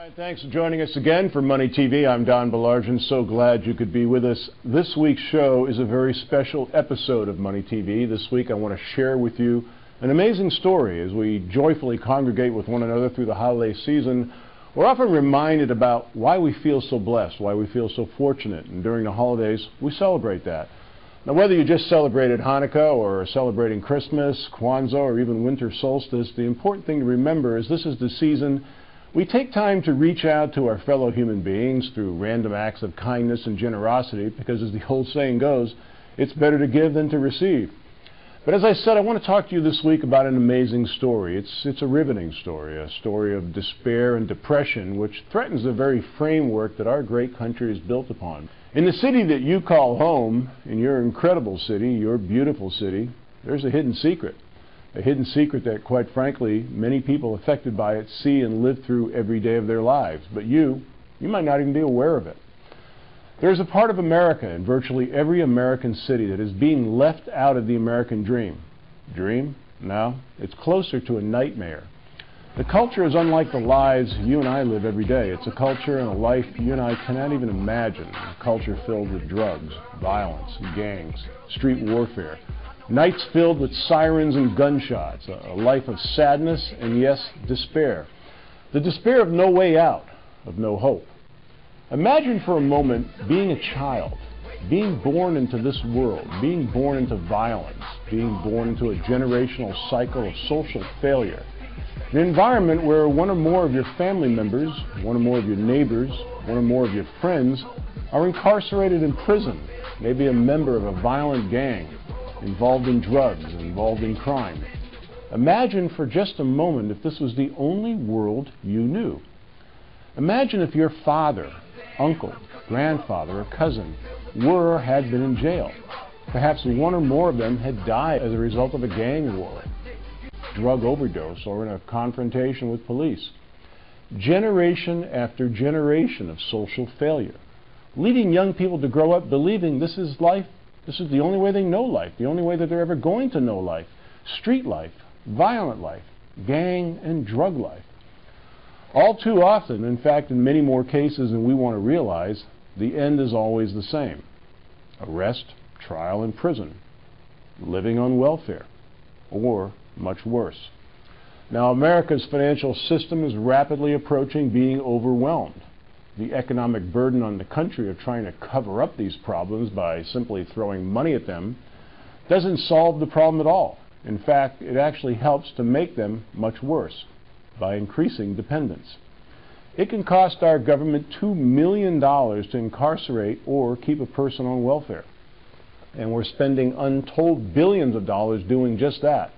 right, thanks for joining us again for Money TV. I'm Donald Baillargeon. So glad you could be with us. This week's show is a very special episode of Money TV. This week I want to share with you an amazing story. As we joyfully congregate with one another through the holiday season, we're often reminded about why we feel so blessed, why we feel so fortunate, and during the holidays we celebrate that. Now, whether you just celebrated Hanukkah or are celebrating Christmas, Kwanzaa, or even winter solstice, the important thing to remember is this is the season we take time to reach out to our fellow human beings through random acts of kindness and generosity, because as the old saying goes, it's better to give than to receive. But as I said, I want to talk to you this week about an amazing story. It's a riveting story, a story of despair and depression which threatens the very framework that our great country is built upon. In the city that you call home, in your incredible city, your beautiful city, there's a hidden secret. A hidden secret that, quite frankly, many people affected by it see and live through every day of their lives. But you might not even be aware of it. There's a part of America in virtually every American city that is being left out of the American dream. Dream? No, it's closer to a nightmare. The culture is unlike the lives you and I live every day. It's a culture and a life you and I cannot even imagine. A culture filled with drugs, violence, gangs, street warfare. Nights filled with sirens and gunshots. A life of sadness and, yes, despair. The despair of no way out, of no hope. Imagine for a moment being a child, being born into this world, being born into violence, being born into a generational cycle of social failure. An environment where one or more of your family members, one or more of your neighbors, one or more of your friends are incarcerated in prison, maybe a member of a violent gang, involved in drugs, involved in crime. Imagine for just a moment if this was the only world you knew. Imagine if your father, uncle, grandfather, or cousin were or had been in jail. Perhaps one or more of them had died as a result of a gang war, drug overdose, or in a confrontation with police. Generation after generation of social failure, leading young people to grow up believing this is life, this is the only way they know life, the only way that they're ever going to know life. Street life, violent life, gang and drug life. All too often, in fact, in many more cases than we want to realize, the end is always the same. Arrest, trial, and prison. Living on welfare. Or much worse. Now, America's financial system is rapidly approaching being overwhelmed. The economic burden on the country of trying to cover up these problems by simply throwing money at them doesn't solve the problem at all. In fact, it actually helps to make them much worse by increasing dependence. It can cost our government $2 million to incarcerate or keep a person on welfare. And we're spending untold billions of dollars doing just that.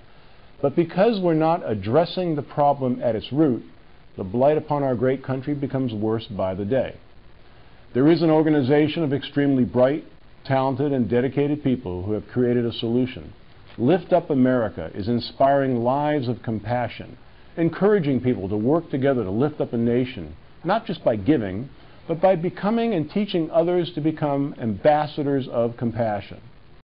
But because we're not addressing the problem at its root, the blight upon our great country becomes worse by the day. There is an organization of extremely bright, talented, and dedicated people who have created a solution. Lift Up America is inspiring lives of compassion, encouraging people to work together to lift up a nation, not just by giving, but by becoming and teaching others to become ambassadors of compassion.